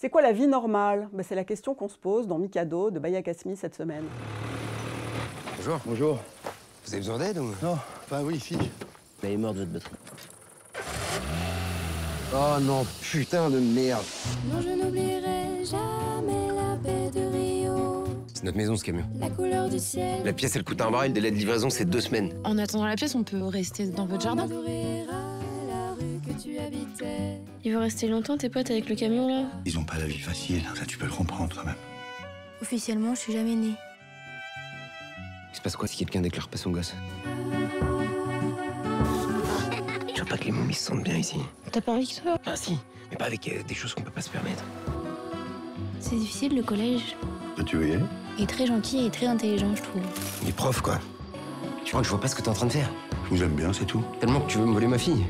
C'est quoi la vie normale? C'est la question qu'on se pose dans Mikado de Baya Kasmi cette semaine. Bonjour. Bonjour. Vous avez besoin d'aide ou... Non, enfin oui, si. Elle est morte, votre batterie. Oh non, putain de merde. Non, je n'oublierai jamais la baie de Rio. C'est notre maison, ce camion. La couleur du ciel. La pièce, elle coûte un bras, le délai de livraison, c'est 2 semaines. En attendant la pièce, on peut rester dans votre jardin. La rue que tu habitais. Il veut rester longtemps, tes potes, avec le camion, là? Ils ont pas la vie facile, ça tu peux le comprendre quand même. Officiellement, je suis jamais née. Il se passe quoi si quelqu'un déclare pas son gosse? Je veux pas que les momies se sentent bien ici. T'as pas envie que ça? Ah si, mais pas avec des choses qu'on peut pas se permettre. C'est difficile, le collège. Tu veux y aller? Il est très gentil et très intelligent, je trouve. Il est prof, quoi. Tu crois que je vois pas ce que t'es en train de faire? Je vous aime bien, c'est tout. Tellement que tu veux me voler ma fille.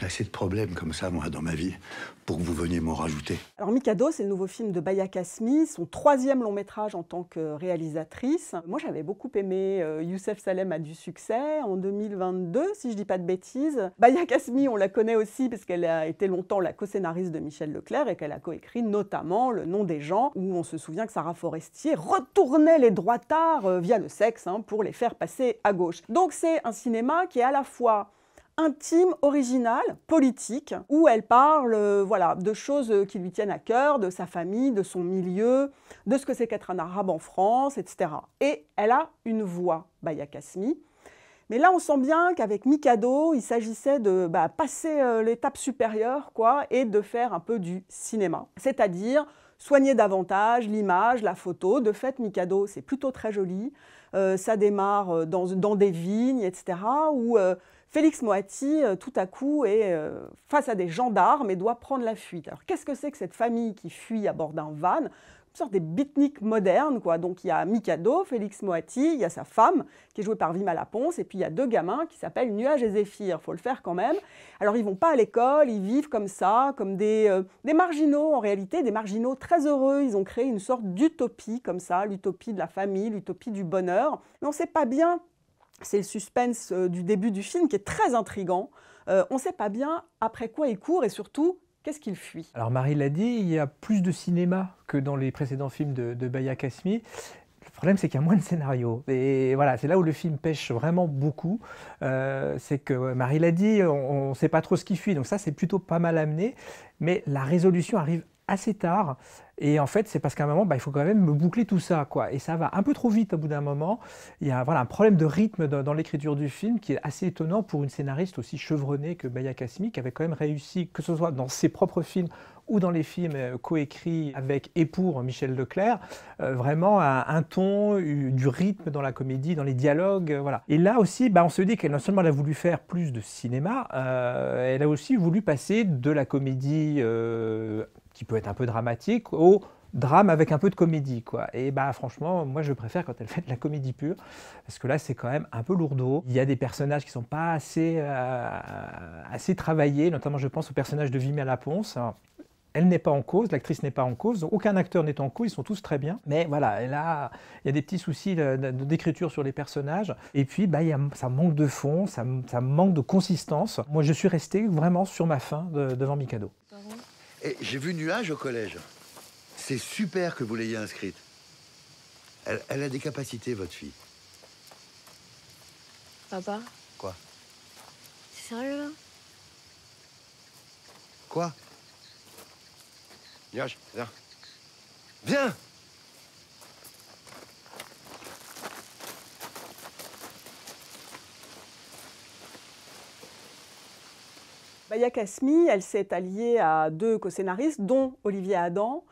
J'ai assez de problèmes comme ça, moi, dans ma vie, pour que vous veniez m'en rajouter. Alors Mikado, c'est le nouveau film de Baya Kasmi, son 3e long métrage en tant que réalisatrice. Moi j'avais beaucoup aimé Youssef Salem a du succès en 2022, si je dis pas de bêtises. Baya Kasmi, on la connaît aussi parce qu'elle a été longtemps la co-scénariste de Michel Leclerc et qu'elle a coécrit notamment Le Nom des gens, où on se souvient que Sarah Forestier retournait les droitards via le sexe pour les faire passer à gauche. Donc c'est un cinéma qui est à la fois intime, original, politique, où elle parle voilà, de choses qui lui tiennent à cœur, de sa famille, de son milieu, de ce que c'est qu'être un arabe en France, etc. Et elle a une voix, Baya Kasmi. Mais là, on sent bien qu'avec Mikado, il s'agissait de passer l'étape supérieure et de faire un peu du cinéma. C'est-à-dire soigner davantage l'image, la photo. De fait, Mikado, c'est plutôt très joli. Ça démarre dans des vignes, etc., où Félix Moati, tout à coup, est face à des gendarmes et doit prendre la fuite. Alors, qu'est-ce que c'est que cette famille qui fuit à bord d'un van? Une sorte des beatniks modernes, quoi. Donc, il y a Mikado, Félix Moati, il y a sa femme, qui est jouée par Vima Laponce, et puis il y a 2 gamins qui s'appellent Nuage et Zéphyr. Il faut le faire quand même. Alors, ils vont pas à l'école, ils vivent comme ça, comme des marginaux, en réalité, des marginaux très heureux. Ils ont créé une sorte d'utopie, comme ça, l'utopie de la famille, l'utopie du bonheur. Mais on ne sait pas bien. C'est le suspense du début du film qui est très intriguant. On ne sait pas bien après quoi il court et surtout, qu'est-ce qu'il fuit. Alors Marie l'a dit, il y a plus de cinéma que dans les précédents films de Baya Kasmi. Le problème, c'est qu'il y a moins de scénario. Et voilà, c'est là où le film pêche vraiment beaucoup. C'est que Marie l'a dit, on ne sait pas trop ce qui fuit. Donc ça, c'est plutôt pas mal amené. Mais la résolution arrive assez tard. Et en fait, c'est parce qu'à un moment, il faut quand même me boucler tout ça, quoi. Et ça va un peu trop vite au bout d'un moment. Il y a un problème de rythme dans l'écriture du film qui est assez étonnant pour une scénariste aussi chevronnée que Baya Kasmi, qui avait quand même réussi, que ce soit dans ses propres films ou dans les films coécrits avec et pour Michel Leclerc, vraiment un ton, du rythme dans la comédie, dans les dialogues, voilà. Et là aussi, on se dit qu'elle non seulement elle a voulu faire plus de cinéma, elle a aussi voulu passer de la comédie qui peut être un peu dramatique, au drame avec un peu de comédie, quoi. Et franchement, moi je préfère quand elle fait de la comédie pure, parce que là c'est quand même un peu lourdeau. Il y a des personnages qui ne sont pas assez travaillés, notamment je pense au personnage de Vima Laponce. Alors, elle n'est pas en cause, l'actrice n'est pas en cause, donc aucun acteur n'est en cause, ils sont tous très bien. Mais voilà, et là, il y a des petits soucis d'écriture sur les personnages. Et puis, ça manque de fond, ça manque de consistance. Moi, je suis resté vraiment sur ma faim devant Mikado. Et j'ai vu Nuage au collège. C'est super que vous l'ayez inscrite. Elle a des capacités, votre fille. Papa? Quoi? C'est sérieux, là? Quoi? Nuage, viens. Viens! Baya Kasmi, elle s'est alliée à 2 co-scénaristes, dont Olivier Adam,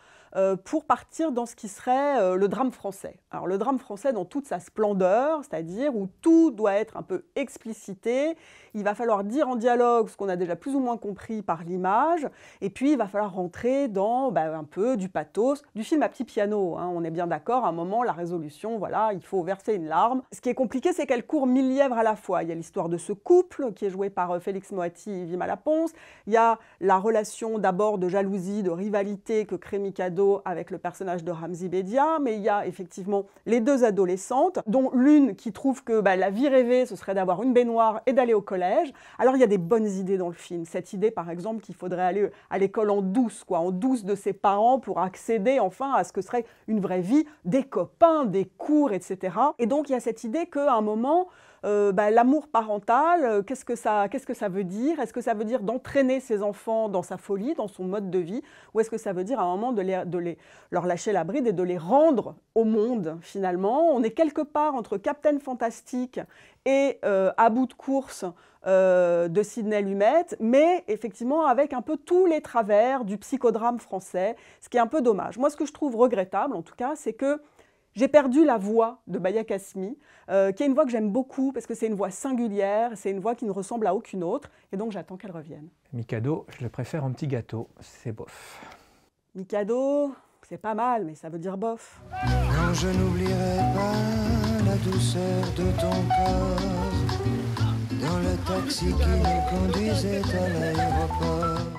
pour partir dans ce qui serait le drame français. Alors le drame français dans toute sa splendeur, c'est-à-dire où tout doit être un peu explicité, il va falloir dire en dialogue ce qu'on a déjà plus ou moins compris par l'image, et puis il va falloir rentrer dans un peu du pathos, du film à petit piano, on est bien d'accord, à un moment la résolution, voilà, il faut verser une larme. Ce qui est compliqué, c'est qu'elle court 1000 lièvres à la fois. Il y a l'histoire de ce couple qui est joué par Félix Moati et Vima Laponce, il y a la relation d'abord de jalousie, de rivalité que crée Mikado Mikado avec le personnage de Ramzy Bedia, mais il y a effectivement les deux adolescentes, dont l'une qui trouve que la vie rêvée, ce serait d'avoir une baignoire et d'aller au collège. Alors il y a des bonnes idées dans le film. Cette idée, par exemple, qu'il faudrait aller à l'école en douce, en douce de ses parents pour accéder enfin à ce que serait une vraie vie, des copains, des cours, etc. Et donc il y a cette idée qu'à un moment, l'amour parental, qu'est-ce que ça veut dire? Est-ce que ça veut dire d'entraîner ses enfants dans sa folie, dans son mode de vie? Ou est-ce que ça veut dire à un moment de leur lâcher la bride et de les rendre au monde, finalement? On est quelque part entre Captain Fantastic et À bout de course de Sidney Lumet, mais effectivement avec un peu tous les travers du psychodrame français, ce qui est un peu dommage. Moi, ce que je trouve regrettable, en tout cas, c'est que j'ai perdu la voix de Baya Kasmi, qui est une voix que j'aime beaucoup, parce que c'est une voix singulière, c'est une voix qui ne ressemble à aucune autre, et donc j'attends qu'elle revienne. Mikado, je le préfère en petit gâteau, c'est bof. Mikado, c'est pas mal, mais ça veut dire bof. Non, je n'oublierai pas la douceur de ton corps dans le taxi qui nous conduisait à l'aéroport.